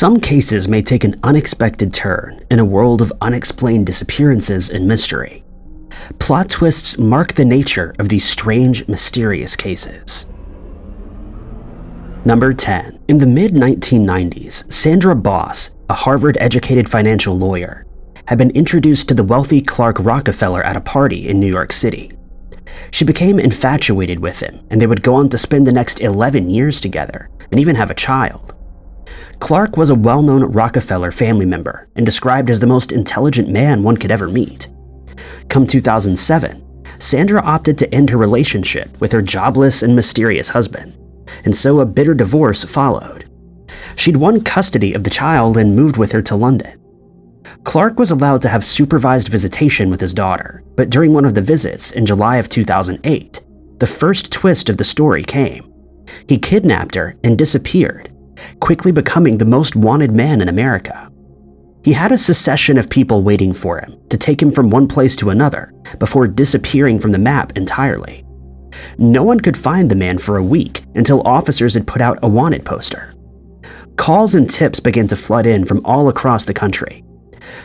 Some cases may take an unexpected turn in a world of unexplained disappearances and mystery. Plot twists mark the nature of these strange, mysterious cases. Number 10. In the mid-1990s, Sandra Boss, a Harvard-educated financial lawyer, had been introduced to the wealthy Clark Rockefeller at a party in New York City. She became infatuated with him, and they would go on to spend the next 11 years together, and even have a child. Clark was a well-known Rockefeller family member and described as the most intelligent man one could ever meet. Come 2007, Sandra opted to end her relationship with her jobless and mysterious husband, and so a bitter divorce followed. She'd won custody of the child and moved with her to London. Clark was allowed to have supervised visitation with his daughter, but during one of the visits in July of 2008, the first twist of the story came. He kidnapped her and disappeared, quickly becoming the most wanted man in America. He had a succession of people waiting for him to take him from one place to another before disappearing from the map entirely. No one could find the man for a week until officers had put out a wanted poster. Calls and tips began to flood in from all across the country.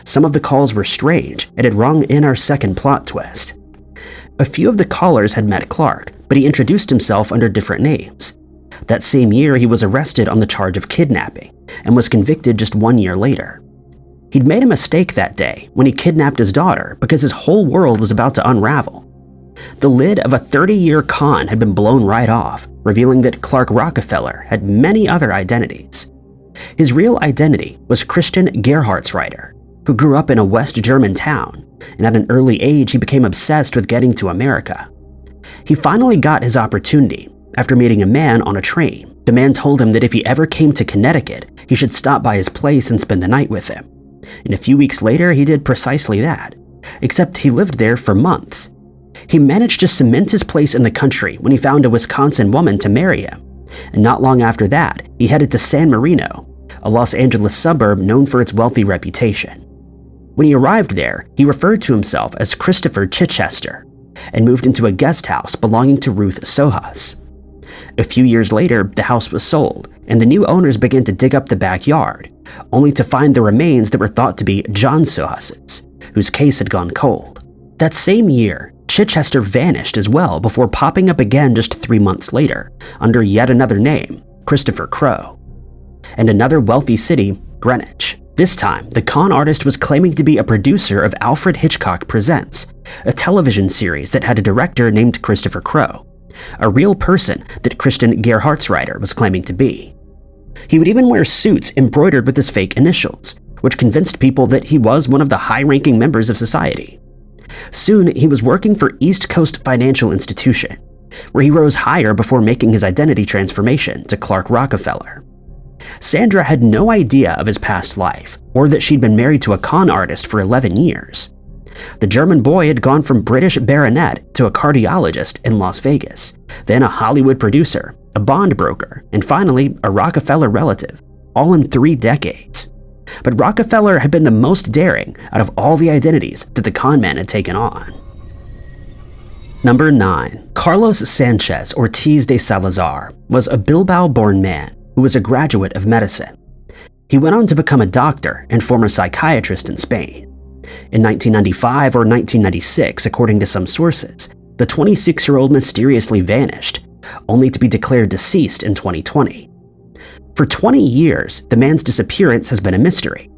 Some of the calls were strange and had rung in our second plot twist. A few of the callers had met Clark, but he introduced himself under different names. That same year, he was arrested on the charge of kidnapping and was convicted just 1 year later. He'd made a mistake that day when he kidnapped his daughter because his whole world was about to unravel. The lid of a 30-year con had been blown right off, revealing that Clark Rockefeller had many other identities. His real identity was Christian Gerhardsreiter, who grew up in a West German town, and at an early age he became obsessed with getting to America. He finally got his opportunity after meeting a man on a train. The man told him that if he ever came to Connecticut, he should stop by his place and spend the night with him. And a few weeks later, he did precisely that, except he lived there for months. He managed to cement his place in the country when he found a Wisconsin woman to marry him, and not long after that, he headed to San Marino, a Los Angeles suburb known for its wealthy reputation. When he arrived there, he referred to himself as Christopher Chichester and moved into a guest house belonging to Ruth Sohas. A few years later, the house was sold, and the new owners began to dig up the backyard, only to find the remains that were thought to be John Sohas's, whose case had gone cold. That same year, Chichester vanished as well before popping up again just 3 months later, under yet another name, Christopher Crowe. And another wealthy city, Greenwich. This time, the con artist was claiming to be a producer of Alfred Hitchcock Presents, a television series that had a director named Christopher Crowe, a real person that Christian Gerhardsreiter was claiming to be. He would even wear suits embroidered with his fake initials, which convinced people that he was one of the high-ranking members of society. Soon, he was working for East Coast Financial Institution, where he rose higher before making his identity transformation to Clark Rockefeller. Sandra had no idea of his past life, or that she'd been married to a con artist for 11 years. The German boy had gone from British baronet to a cardiologist in Las Vegas, then a Hollywood producer, a bond broker, and finally a Rockefeller relative, all in 3 decades. But Rockefeller had been the most daring out of all the identities that the con man had taken on. Number 9. Carlos Sanchez Ortiz de Salazar was a Bilbao-born man who was a graduate of medicine. He went on to become a doctor and former psychiatrist in Spain. In 1995 or 1996, according to some sources, the 26-year-old mysteriously vanished, only to be declared deceased in 2020. For 20 years, the man's disappearance has been a mystery.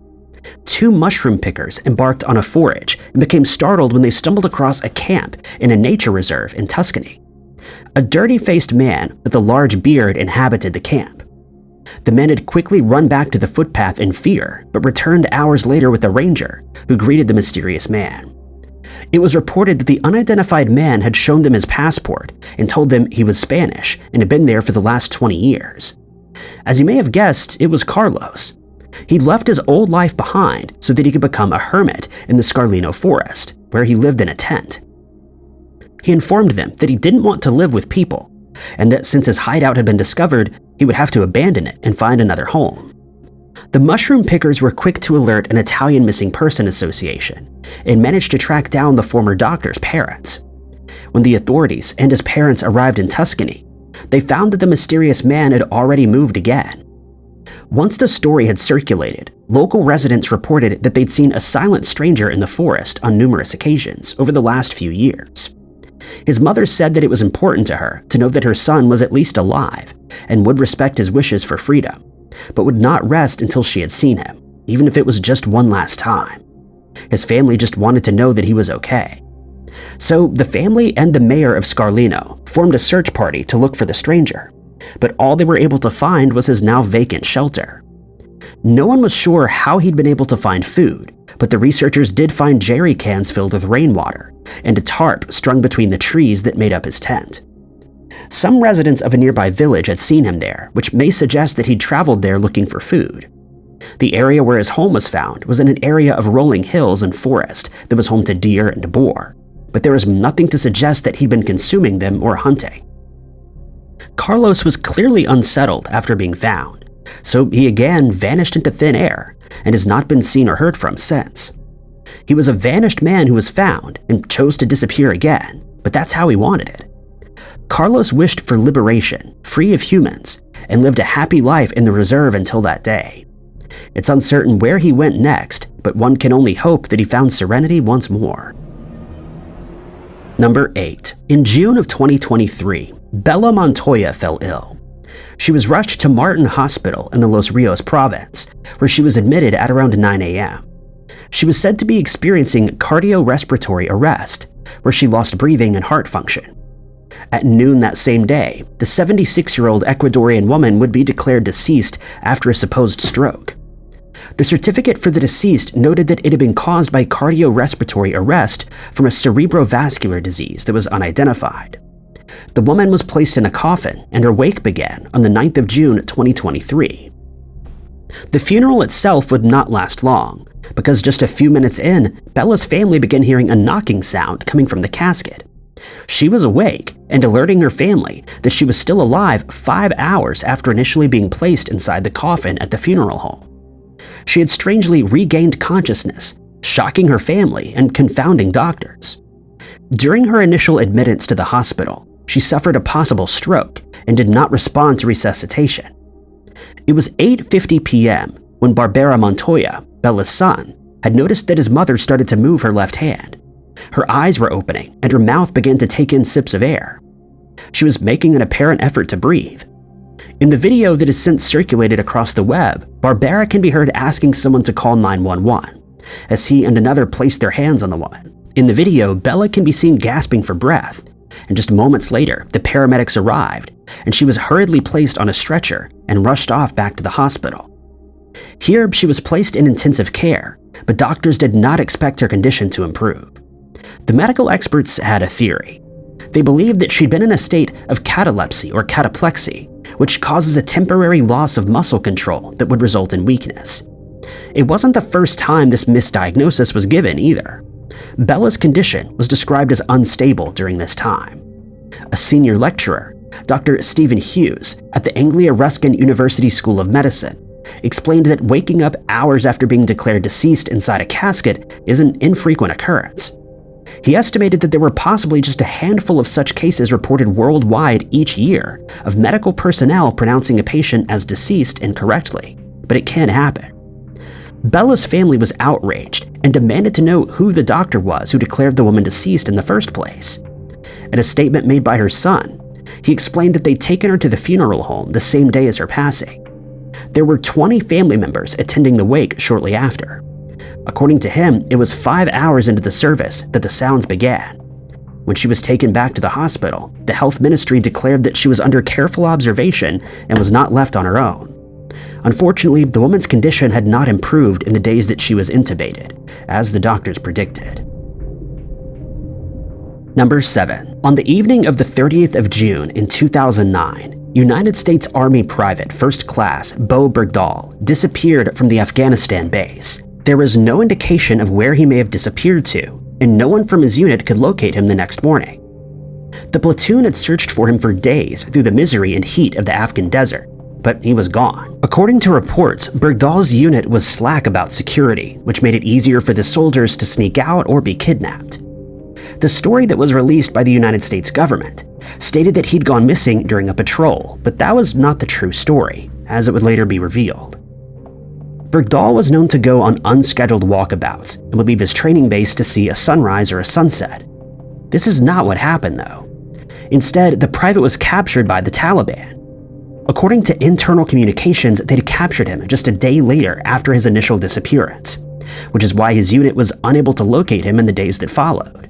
2 mushroom pickers embarked on a forage and became startled when they stumbled across a camp in a nature reserve in Tuscany. A dirty-faced man with a large beard inhabited the camp. The men had quickly run back to the footpath in fear, but returned hours later with a ranger, who greeted the mysterious man. It was reported that the unidentified man had shown them his passport and told them he was Spanish and had been there for the last 20 years. As you may have guessed, it was Carlos. He'd left his old life behind so that he could become a hermit in the Scarlino forest, where he lived in a tent. He informed them that he didn't want to live with people, and that since his hideout had been discovered, he would have to abandon it and find another home. The mushroom pickers were quick to alert an Italian Missing Person Association and managed to track down the former doctor's parents. When the authorities and his parents arrived in Tuscany, they found that the mysterious man had already moved again. Once the story had circulated, local residents reported that they'd seen a silent stranger in the forest on numerous occasions over the last few years. His mother said that it was important to her to know that her son was at least alive and would respect his wishes for freedom, but would not rest until she had seen him, even if it was just one last time. His family just wanted to know that he was okay. So the family and the mayor of Scarlino formed a search party to look for the stranger, but all they were able to find was his now vacant shelter. No one was sure how he'd been able to find food, but the researchers did find jerry cans filled with rainwater and a tarp strung between the trees that made up his tent. Some residents of a nearby village had seen him there, which may suggest that he'd traveled there looking for food. The area where his home was found was in an area of rolling hills and forest that was home to deer and boar, but there was nothing to suggest that he'd been consuming them or hunting. Carlos was clearly unsettled after being found, so he again vanished into thin air and has not been seen or heard from since. He was a vanished man who was found and chose to disappear again, but that's how he wanted it. Carlos wished for liberation, free of humans, and lived a happy life in the reserve until that day. It's uncertain where he went next, but one can only hope that he found serenity once more. Number 8. In June of 2023, Bella Montoya fell ill. She was rushed to Martin Hospital in the Los Rios province, where she was admitted at around 9 a.m. She was said to be experiencing cardiorespiratory arrest, where she lost breathing and heart function. At noon that same day, the 76-year-old Ecuadorian woman would be declared deceased after a supposed stroke. The certificate for the deceased noted that it had been caused by cardiorespiratory arrest from a cerebrovascular disease that was unidentified. The woman was placed in a coffin, and her wake began on the 9th of June 2023. The funeral itself would not last long, because just a few minutes in, Bella's family began hearing a knocking sound coming from the casket. She was awake and alerting her family that she was still alive 5 hours after initially being placed inside the coffin at the funeral home. She had strangely regained consciousness, shocking her family and confounding doctors. During her initial admittance to the hospital, she suffered a possible stroke and did not respond to resuscitation. It was 8:50 p.m. when Barbera Montoya, Bella's son, had noticed that his mother started to move her left hand. Her eyes were opening and her mouth began to take in sips of air. She was making an apparent effort to breathe. In the video that has since circulated across the web, Barbera can be heard asking someone to call 911, as he and another placed their hands on the woman. In the video, Bella can be seen gasping for breath, and just moments later, the paramedics arrived, and she was hurriedly placed on a stretcher and rushed off back to the hospital. Here, she was placed in intensive care, but doctors did not expect her condition to improve. The medical experts had a theory. They believed that she'd been in a state of catalepsy or cataplexy, which causes a temporary loss of muscle control that would result in weakness. It wasn't the first time this misdiagnosis was given either. Bella's condition was described as unstable during this time. A senior lecturer, Dr. Stephen Hughes, at the Anglia Ruskin University School of Medicine, explained that waking up hours after being declared deceased inside a casket is an infrequent occurrence. He estimated that there were possibly just a handful of such cases reported worldwide each year of medical personnel pronouncing a patient as deceased incorrectly, but it can happen. Bella's family was outraged and demanded to know who the doctor was who declared the woman deceased in the first place. In a statement made by her son, he explained that they'd taken her to the funeral home the same day as her passing. There were 20 family members attending the wake shortly after. According to him, it was 5 hours into the service that the sounds began. When she was taken back to the hospital, the health ministry declared that she was under careful observation and was not left on her own. Unfortunately, the woman's condition had not improved in the days that she was intubated, as the doctors predicted. Number 7. On the evening of the 30th of June in 2009, United States Army Private First Class Bo Bergdahl disappeared from the Afghanistan base. There was no indication of where he may have disappeared to, and no one from his unit could locate him the next morning. The platoon had searched for him for days through the misery and heat of the Afghan desert, but he was gone. According to reports, Bergdahl's unit was slack about security, which made it easier for the soldiers to sneak out or be kidnapped. The story that was released by the United States government stated that he'd gone missing during a patrol, but that was not the true story, as it would later be revealed. Bergdahl was known to go on unscheduled walkabouts and would leave his training base to see a sunrise or a sunset. This is not what happened, though. Instead, the private was captured by the Taliban. According to internal communications, they'd captured him just a day later after his initial disappearance, which is why his unit was unable to locate him in the days that followed.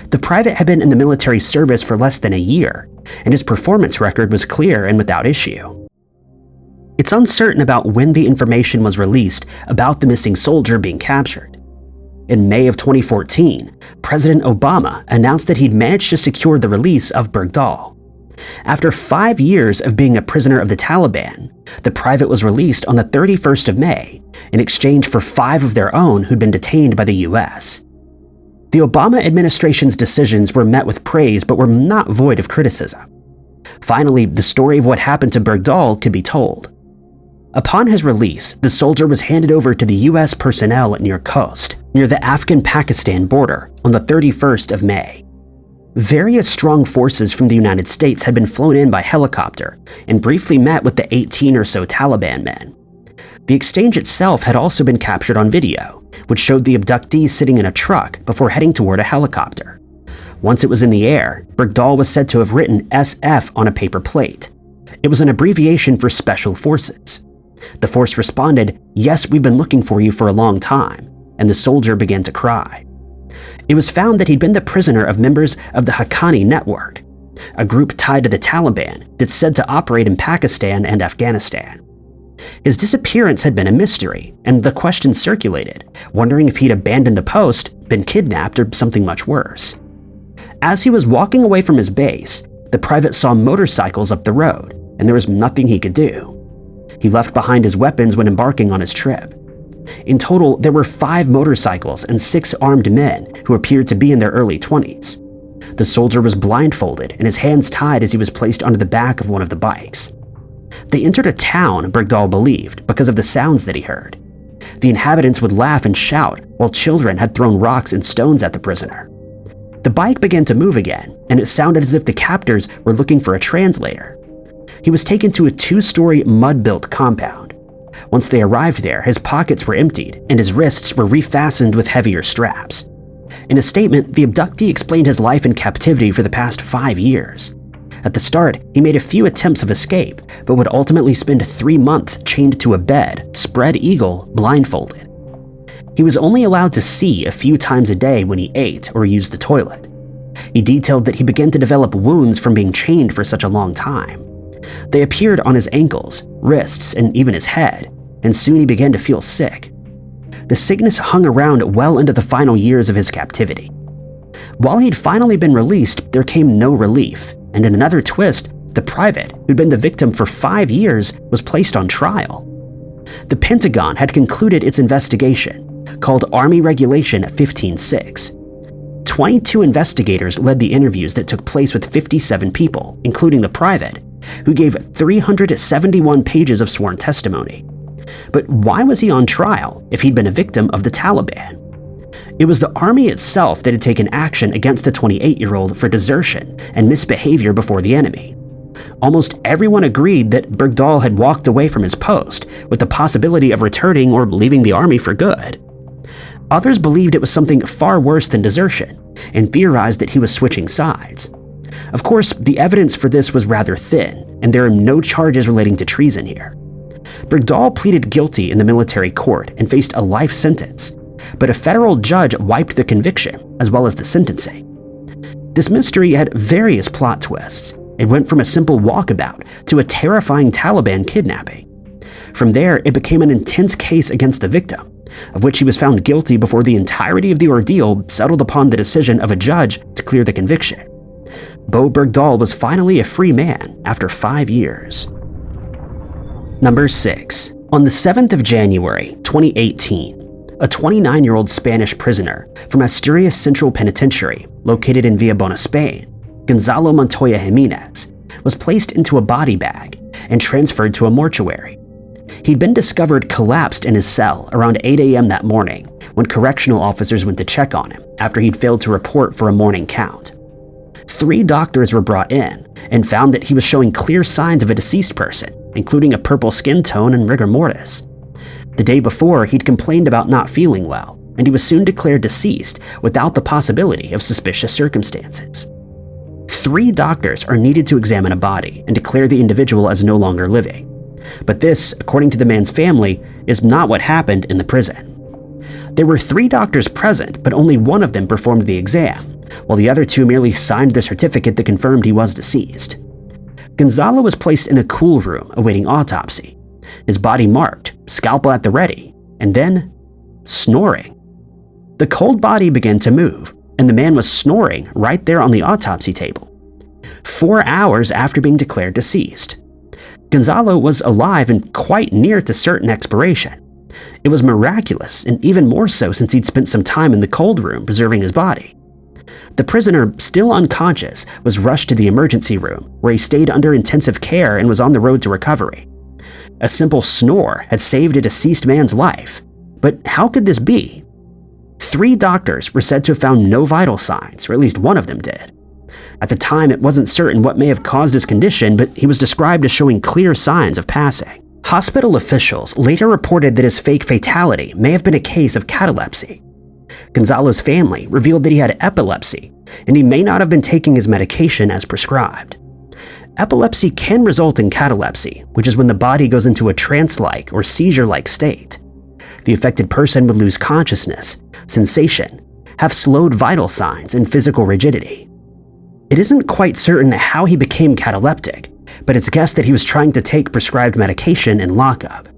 The private had been in the military service for less than a year, and his performance record was clear and without issue. It's uncertain about when the information was released about the missing soldier being captured. In May of 2014, President Obama announced that he'd managed to secure the release of Bergdahl. After 5 years of being a prisoner of the Taliban, the private was released on the 31st of May in exchange for 5 of their own who'd been detained by the US. The Obama administration's decisions were met with praise but were not void of criticism. Finally, the story of what happened to Bergdahl could be told. Upon his release, the soldier was handed over to the US personnel near Khost, near the Afghan-Pakistan border, on the 31st of May. Various strong forces from the United States had been flown in by helicopter and briefly met with the 18 or so Taliban men. The exchange itself had also been captured on video, which showed the abductees sitting in a truck before heading toward a helicopter. Once it was in the air, Bergdahl was said to have written SF on a paper plate. It was an abbreviation for Special Forces. The force responded, "Yes, we've been looking for you for a long time," and the soldier began to cry. It was found that he'd been the prisoner of members of the Haqqani network, a group tied to the Taliban that's said to operate in Pakistan and Afghanistan. His disappearance had been a mystery, and the question circulated, wondering if he'd abandoned the post, been kidnapped, or something much worse. As he was walking away from his base, the private saw motorcycles up the road, and there was nothing he could do. He left behind his weapons when embarking on his trip. In total, there were 5 motorcycles and 6 armed men who appeared to be in their early 20s. The soldier was blindfolded and his hands tied as he was placed onto the back of one of the bikes. They entered a town, Bergdahl believed, because of the sounds that he heard. The inhabitants would laugh and shout while children had thrown rocks and stones at the prisoner. The bike began to move again, and it sounded as if the captors were looking for a translator. He was taken to a 2-story mud-built compound. Once they arrived there, his pockets were emptied and his wrists were refastened with heavier straps. In a statement, the abductee explained his life in captivity for the past 5 years. At the start, he made a few attempts of escape, but would ultimately spend 3 months chained to a bed, spread eagle, blindfolded. He was only allowed to see a few times a day when he ate or used the toilet. He detailed that he began to develop wounds from being chained for such a long time. They appeared on his ankles, wrists, and even his head, and soon he began to feel sick. The sickness hung around well into the final years of his captivity. While he'd finally been released, there came no relief, and in another twist, the private, who'd been the victim for 5 years, was placed on trial. The Pentagon had concluded its investigation, called Army Regulation 15-6. 22 investigators led the interviews that took place with 57 people, including the private, who gave 371 pages of sworn testimony. But why was he on trial if he'd been a victim of the Taliban? It was the army itself that had taken action against the 28-year-old for desertion and misbehavior before the enemy. Almost everyone agreed that Bergdahl had walked away from his post with the possibility of returning or leaving the army for good. Others believed it was something far worse than desertion and theorized that he was switching sides. Of course, the evidence for this was rather thin, and there are no charges relating to treason here. Bergdahl pleaded guilty in the military court and faced a life sentence, but a federal judge wiped the conviction as well as the sentencing. This mystery had various plot twists. It went from a simple walkabout to a terrifying Taliban kidnapping. From there, it became an intense case against the victim, of which he was found guilty before the entirety of the ordeal settled upon the decision of a judge to clear the conviction. Bo Bergdahl was finally a free man after 5 years. Number 6. On the 7th of January, 2018, a 29-year-old Spanish prisoner from Asturias Central Penitentiary, located in Villabona, Spain, Gonzalo Montoya Jimenez, was placed into a body bag and transferred to a mortuary. He'd been discovered collapsed in his cell around 8 a.m. that morning when correctional officers went to check on him after he'd failed to report for a morning count. 3 doctors were brought in and found that he was showing clear signs of a deceased person, including a purple skin tone and rigor mortis. The day before, he'd complained about not feeling well, and he was soon declared deceased without the possibility of suspicious circumstances. 3 doctors are needed to examine a body and declare the individual as no longer living. But this, according to the man's family, is not what happened in the prison. There were 3 doctors present, but only one of them performed the exam, while the other 2 merely signed the certificate that confirmed he was deceased. Gonzalo was placed in a cool room awaiting autopsy, his body marked, scalpel at the ready, and then snoring. The cold body began to move, and the man was snoring right there on the autopsy table, 4 hours after being declared deceased. Gonzalo was alive and quite near to certain expiration. It was miraculous, and even more so since he'd spent some time in the cold room preserving his body. The prisoner, still unconscious, was rushed to the emergency room, where he stayed under intensive care and was on the road to recovery. A simple snore had saved a deceased man's life. But how could this be? 3 doctors were said to have found no vital signs, or at least one of them did. At the time, it wasn't certain what may have caused his condition, but he was described as showing clear signs of passing. Hospital officials later reported that his fake fatality may have been a case of catalepsy. Gonzalo's family revealed that he had epilepsy, and he may not have been taking his medication as prescribed. Epilepsy can result in catalepsy, which is when the body goes into a trance-like or seizure-like state. The affected person would lose consciousness, sensation, have slowed vital signs, and physical rigidity. It isn't quite certain how he became cataleptic, but it's guessed that he was trying to take prescribed medication in lockup.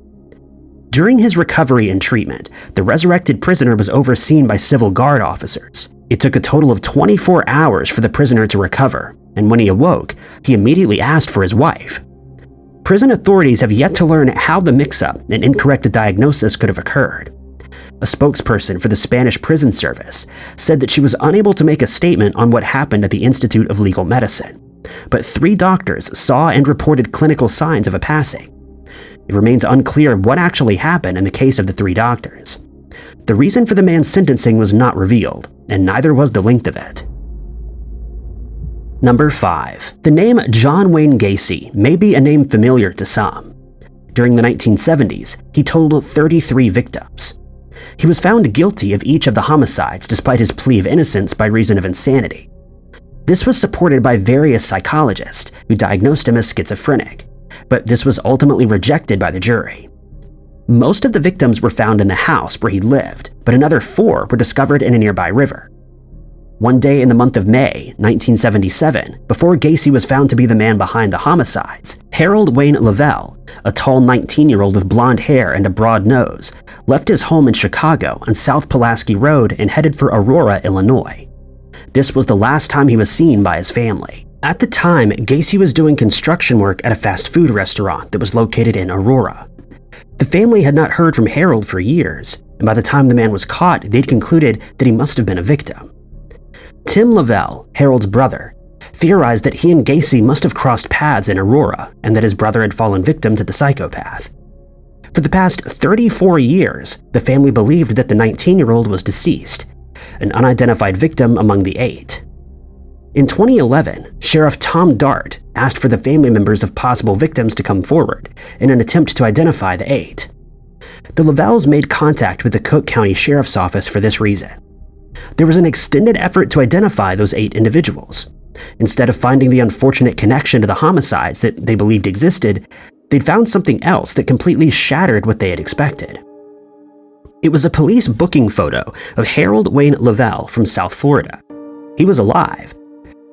During his recovery and treatment, the resurrected prisoner was overseen by civil guard officers. It took a total of 24 hours for the prisoner to recover, and when he awoke, he immediately asked for his wife. Prison authorities have yet to learn how the mix-up and incorrect diagnosis could have occurred. A spokesperson for the Spanish prison service said that she was unable to make a statement on what happened at the Institute of Legal Medicine, but 3 doctors saw and reported clinical signs of a passing. It remains unclear what actually happened in the case of the 3 doctors. The reason for the man's sentencing was not revealed, and neither was the length of it. Number 5. The name John Wayne Gacy may be a name familiar to some. During the 1970s, he totaled 33 victims. He was found guilty of each of the homicides despite his plea of innocence by reason of insanity. This was supported by various psychologists who diagnosed him as schizophrenic, but this was ultimately rejected by the jury. Most of the victims were found in the house where he lived, but another 4 were discovered in a nearby river. One day in the month of May, 1977, before Gacy was found to be the man behind the homicides, Harold Wayne Lavelle, a tall 19-year-old with blonde hair and a broad nose, left his home in Chicago on South Pulaski Road and headed for Aurora, Illinois. This was the last time he was seen by his family. At the time, Gacy was doing construction work at a fast food restaurant that was located in Aurora. The family had not heard from Harold for years, and by the time the man was caught, they'd concluded that he must have been a victim. Tim Lavelle, Harold's brother, theorized that he and Gacy must have crossed paths in Aurora and that his brother had fallen victim to the psychopath. For the past 34 years, the family believed that the 19-year-old was deceased, an unidentified victim among the 8. In 2011, Sheriff Tom Dart asked for the family members of possible victims to come forward in an attempt to identify the 8. The Lavelles made contact with the Cook County Sheriff's Office for this reason. There was an extended effort to identify those 8 individuals. Instead of finding the unfortunate connection to the homicides that they believed existed, they'd found something else that completely shattered what they had expected. It was a police booking photo of Harold Wayne Lavelle from South Florida. He was alive.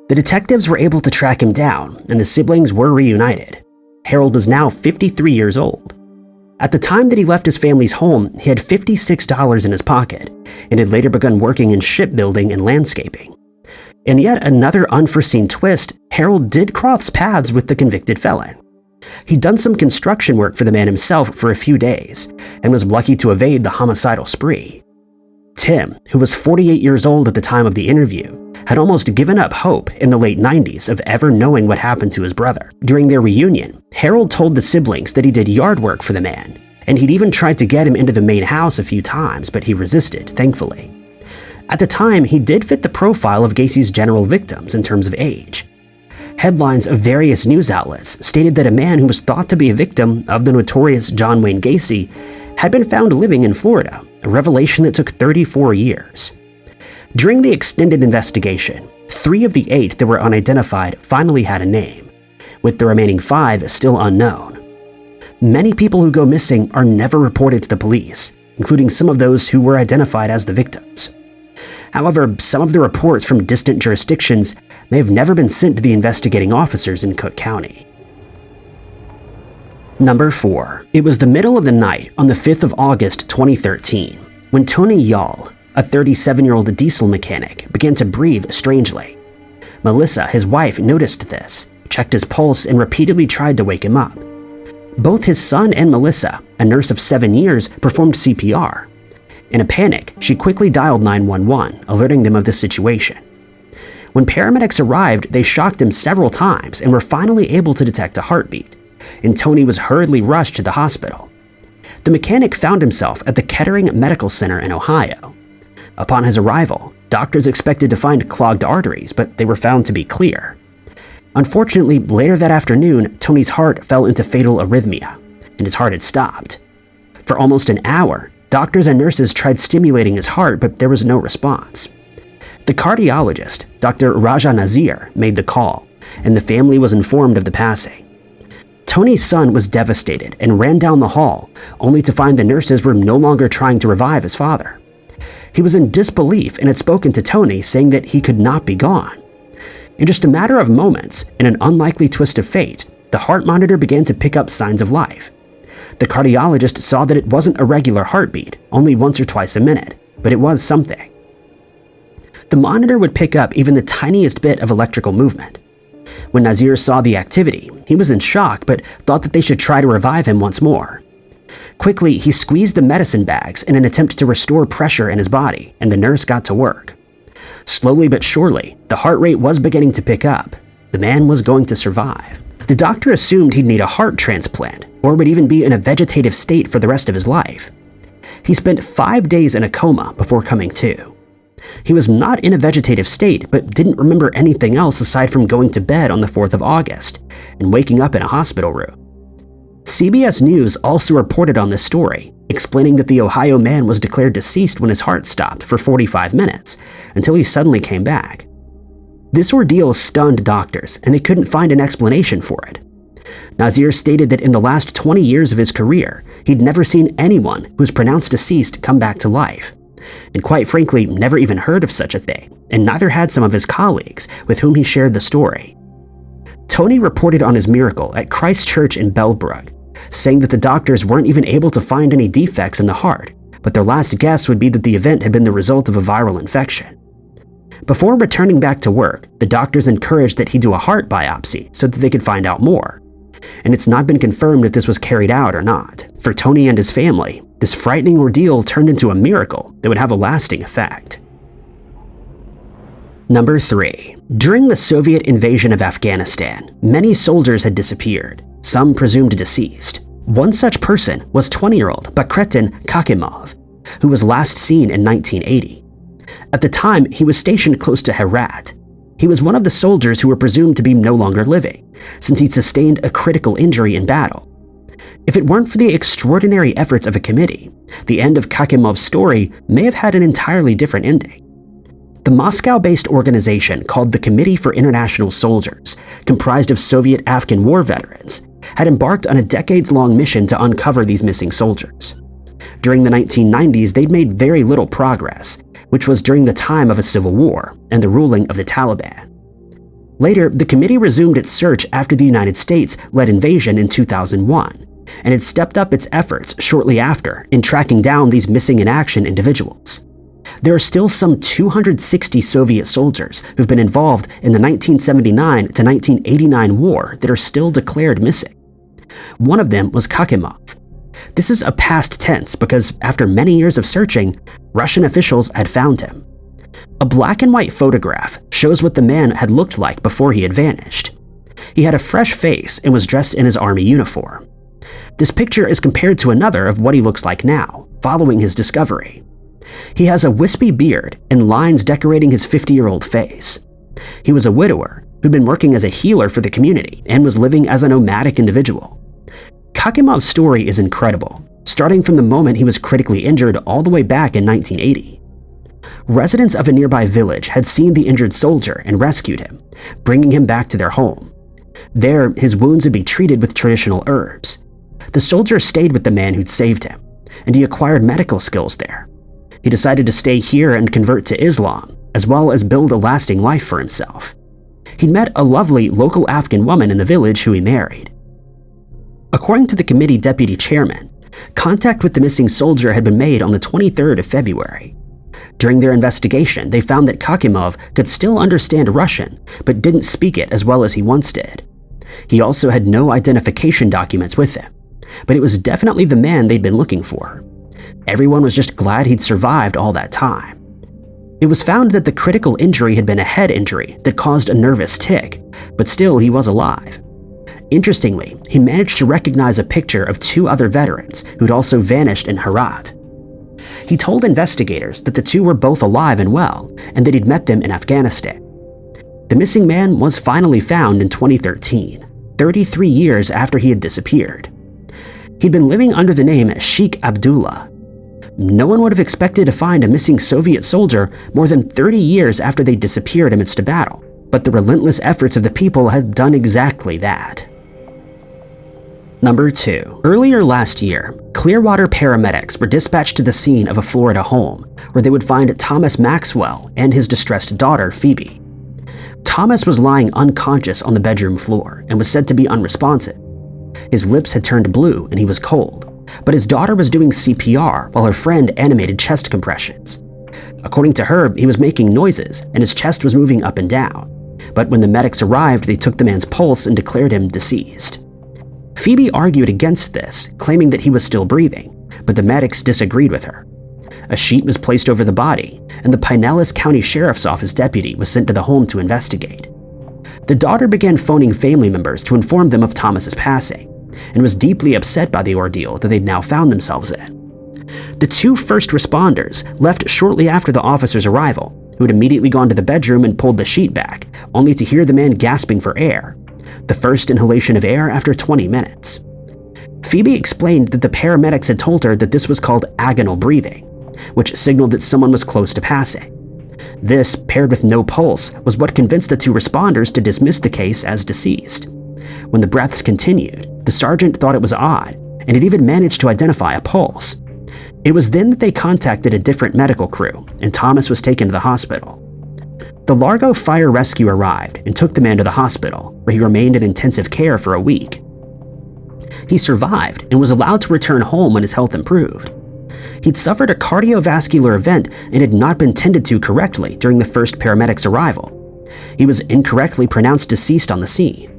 The detectives were able to track him down, and the siblings were reunited. Harold was now 53 years old. At the time that he left his family's home, he had $56 in his pocket, and had later begun working in shipbuilding and landscaping. In yet another unforeseen twist, Harold did cross paths with the convicted felon. He'd done some construction work for the man himself for a few days, and was lucky to evade the homicidal spree. Tim, who was 48 years old at the time of the interview, had almost given up hope in the late 90s of ever knowing what happened to his brother. During their reunion, Harold told the siblings that he did yard work for the man, and he'd even tried to get him into the main house a few times, but he resisted, thankfully. At the time, he did fit the profile of Gacy's general victims in terms of age. Headlines of various news outlets stated that a man who was thought to be a victim of the notorious John Wayne Gacy had been found living in Florida, a revelation that took 34 years. During the extended investigation, 3 of the 8 that were unidentified finally had a name, with the remaining 5 still unknown. Many people who go missing are never reported to the police, including some of those who were identified as the victims. However, some of the reports from distant jurisdictions may have never been sent to the investigating officers in Cook County. Number 4. It was the middle of the night on the 5th of August 2013 when Tony Yall, a 37-year-old diesel mechanic, began to breathe strangely. Melissa, his wife, noticed this, checked his pulse, and repeatedly tried to wake him up. Both his son and Melissa, a nurse of 7 years, performed CPR. In a panic, she quickly dialed 911, alerting them of the situation. When paramedics arrived, they shocked him several times and were finally able to detect a heartbeat, and Tony was hurriedly rushed to the hospital. The mechanic found himself at the Kettering Medical Center in Ohio. Upon his arrival, doctors expected to find clogged arteries, but they were found to be clear. Unfortunately, later that afternoon, Tony's heart fell into fatal arrhythmia, and his heart had stopped. For almost an hour, doctors and nurses tried stimulating his heart, but there was no response. The cardiologist, Dr. Raja Nazir, made the call, and the family was informed of the passing. Tony's son was devastated and ran down the hall, only to find the nurses were no longer trying to revive his father. He was in disbelief and had spoken to Tony, saying that he could not be gone. In just a matter of moments, in an unlikely twist of fate, the heart monitor began to pick up signs of life. The cardiologist saw that it wasn't a regular heartbeat, only once or twice a minute, but it was something. The monitor would pick up even the tiniest bit of electrical movement. When Nazir saw the activity, he was in shock but thought that they should try to revive him once more. Quickly, he squeezed the medicine bags in an attempt to restore pressure in his body, and the nurse got to work. Slowly but surely, the heart rate was beginning to pick up. The man was going to survive. The doctor assumed he'd need a heart transplant, or would even be in a vegetative state for the rest of his life. He spent 5 days in a coma before coming to. He was not in a vegetative state, but didn't remember anything else aside from going to bed on the 4th of August and waking up in a hospital room. CBS News also reported on this story, explaining that the Ohio man was declared deceased when his heart stopped for 45 minutes, until he suddenly came back. This ordeal stunned doctors, and they couldn't find an explanation for it. Nazir stated that in the last 20 years of his career, he'd never seen anyone who was pronounced deceased come back to life, and quite frankly, never even heard of such a thing, and neither had some of his colleagues with whom he shared the story. Tony reported on his miracle at Christ Church in Bellbrook, saying that the doctors weren't even able to find any defects in the heart, but their last guess would be that the event had been the result of a viral infection. Before returning back to work, the doctors encouraged that he do a heart biopsy so that they could find out more. And it's not been confirmed if this was carried out or not. For Tony and his family, this frightening ordeal turned into a miracle that would have a lasting effect. Number 3. During the Soviet invasion of Afghanistan, many soldiers had disappeared, some presumed deceased. One such person was 20-year-old Bakretin Kakimov, who was last seen in 1980. At the time, he was stationed close to Herat. He was one of the soldiers who were presumed to be no longer living, since he'd sustained a critical injury in battle. If it weren't for the extraordinary efforts of a committee, the end of Kakimov's story may have had an entirely different ending. The Moscow-based organization called the Committee for International Soldiers, comprised of Soviet-Afghan war veterans, had embarked on a decades-long mission to uncover these missing soldiers. During the 1990s, they'd made very little progress, which was during the time of a civil war and the ruling of the Taliban. Later, the committee resumed its search after the United States led invasion in 2001, and it stepped up its efforts shortly after in tracking down these missing in action individuals. There are still some 260 Soviet soldiers who've been involved in the 1979 to 1989 war that are still declared missing. One of them was Kakimov. This is a past tense because after many years of searching, Russian officials had found him. A black and white photograph shows what the man had looked like before he had vanished. He had a fresh face and was dressed in his army uniform. This picture is compared to another of what he looks like now, following his discovery. He has a wispy beard and lines decorating his 50-year-old face. He was a widower who'd been working as a healer for the community and was living as a nomadic individual. Kakimov's story is incredible. starting from the moment he was critically injured all the way back in 1980. Residents of a nearby village had seen the injured soldier and rescued him, bringing him back to their home. There, his wounds would be treated with traditional herbs. The soldier stayed with the man who'd saved him, and he acquired medical skills there. He decided to stay here and convert to Islam, as well as build a lasting life for himself. He'd met a lovely local Afghan woman in the village who he married. According to the committee deputy chairman, contact with the missing soldier had been made on the 23rd of February. During their investigation, they found that Kakimov could still understand Russian, but didn't speak it as well as he once did. He also had no identification documents with him, but it was definitely the man they'd been looking for. Everyone was just glad he'd survived all that time. It was found that the critical injury had been a head injury that caused a nervous tic, but still he was alive. Interestingly, he managed to recognize a picture of 2 other veterans who'd also vanished in Herat. He told investigators that the 2 were both alive and well, and that he'd met them in Afghanistan. The missing man was finally found in 2013, 33 years after he had disappeared. He'd been living under the name Sheikh Abdullah. No one would have expected to find a missing Soviet soldier more than 30 years after they disappeared amidst a battle, but the relentless efforts of the people had done exactly that. Number 2. Earlier last year, Clearwater paramedics were dispatched to the scene of a Florida home where they would find Thomas Maxwell and his distressed daughter, Phoebe. Thomas was lying unconscious on the bedroom floor and was said to be unresponsive. His lips had turned blue and he was cold, but his daughter was doing CPR while her friend animated chest compressions. According to her, he was making noises and his chest was moving up and down, but when the medics arrived, they took the man's pulse and declared him deceased. Phoebe argued against this, claiming that he was still breathing, but the medics disagreed with her. A sheet was placed over the body, and the Pinellas County Sheriff's Office deputy was sent to the home to investigate. The daughter began phoning family members to inform them of Thomas's passing, and was deeply upset by the ordeal that they'd now found themselves in. The 2 first responders left shortly after the officer's arrival, who had immediately gone to the bedroom and pulled the sheet back, only to hear the man gasping for air, the first inhalation of air after 20 minutes. Phoebe explained that the paramedics had told her that this was called agonal breathing, which signaled that someone was close to passing. This, paired with no pulse, was what convinced the 2 responders to dismiss the case as deceased. When the breaths continued, the sergeant thought it was odd, and had even managed to identify a pulse. It was then that they contacted a different medical crew, and Thomas was taken to the hospital. The Largo Fire Rescue arrived and took the man to the hospital, where he remained in intensive care for a week. He survived and was allowed to return home when his health improved. He'd suffered a cardiovascular event and had not been tended to correctly during the first paramedics' arrival. He was incorrectly pronounced deceased on the scene.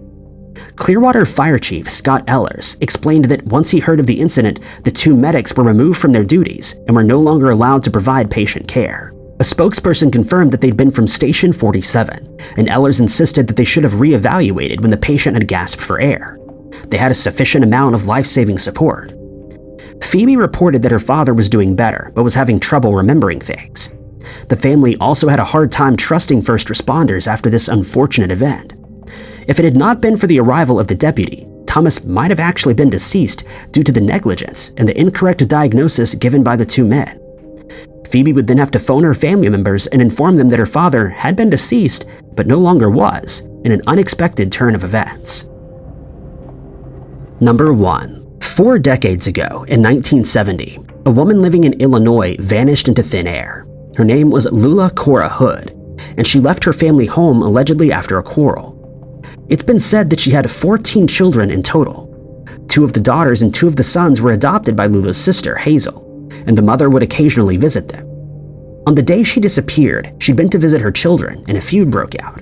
Clearwater Fire Chief Scott Ehlers explained that once he heard of the incident, the 2 medics were removed from their duties and were no longer allowed to provide patient care. A spokesperson confirmed that they'd been from Station 47, and Ehlers insisted that they should have reevaluated when the patient had gasped for air. They had a sufficient amount of life-saving support. Phoebe reported that her father was doing better, but was having trouble remembering things. The family also had a hard time trusting first responders after this unfortunate event. If it had not been for the arrival of the deputy, Thomas might have actually been deceased due to the negligence and the incorrect diagnosis given by the 2 men. Phoebe would then have to phone her family members and inform them that her father had been deceased, but no longer was, in an unexpected turn of events. Number 1. 4 decades ago, in 1970, a woman living in Illinois vanished into thin air. Her name was Lula Cora Hood, and she left her family home allegedly after a quarrel. It's been said that she had 14 children in total. 2 of the daughters and 2 of the sons were adopted by Lula's sister, Hazel, and the mother would occasionally visit them. On the day she disappeared, she'd been to visit her children, and a feud broke out.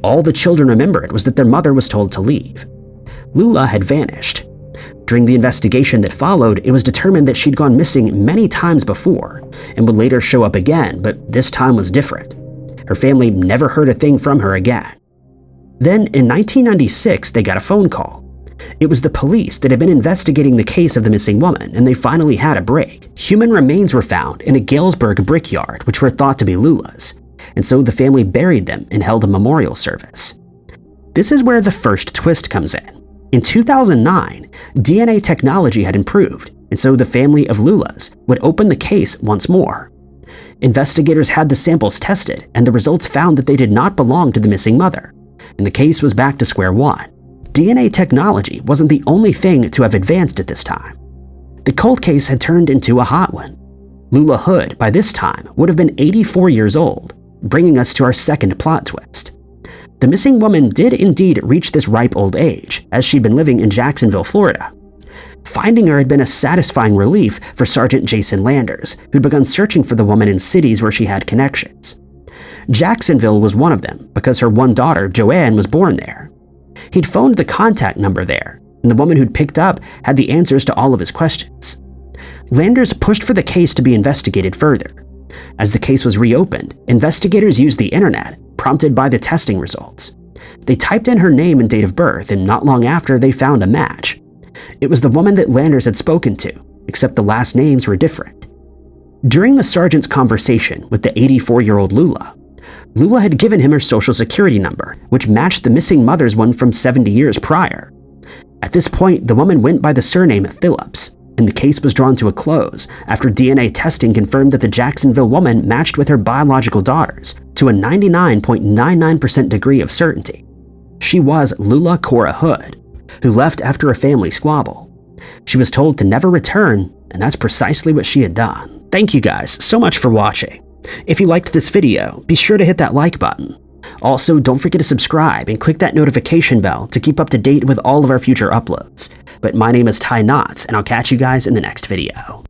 All the children remembered was that their mother was told to leave. Lula had vanished. During the investigation that followed, it was determined that she'd gone missing many times before, and would later show up again, but this time was different. Her family never heard a thing from her again. Then, in 1996, they got a phone call. It was the police that had been investigating the case of the missing woman, and they finally had a break. Human remains were found in a Galesburg brickyard, which were thought to be Lula's, and so the family buried them and held a memorial service. This is where the first twist comes in. In 2009, DNA technology had improved, and so the family of Lulas would open the case once more. Investigators had the samples tested, and the results found that they did not belong to the missing mother, and the case was back to square one. DNA technology wasn't the only thing to have advanced at this time. The cold case had turned into a hot one. Lula Hood, by this time, would have been 84 years old, bringing us to our second plot twist. The missing woman did indeed reach this ripe old age, as she'd been living in Jacksonville, Florida. Finding her had been a satisfying relief for Sergeant Jason Landers, who'd begun searching for the woman in cities where she had connections. Jacksonville was one of them because her one daughter, Joanne, was born there. He'd phoned the contact number there, and the woman who'd picked up had the answers to all of his questions. Landers pushed for the case to be investigated further. As the case was reopened, investigators used the internet, prompted by the testing results. They typed in her name and date of birth, and not long after, they found a match. It was the woman that Landers had spoken to, except the last names were different. During the sergeant's conversation with the 84-year-old Lula, Lula had given him her social security number, which matched the missing mother's one from 70 years prior. At this point, the woman went by the surname Phillips, and the case was drawn to a close after DNA testing confirmed that the Jacksonville woman matched with her biological daughters to a 99.99% degree of certainty. She was Lula Cora Hood, who left after a family squabble. She was told to never return, and that's precisely what she had done. Thank you guys so much for watching. If you liked this video, be sure to hit that like button. Also, don't forget to subscribe and click that notification bell to keep up to date with all of our future uploads. But my name is Ty Knotts, and I'll catch you guys in the next video.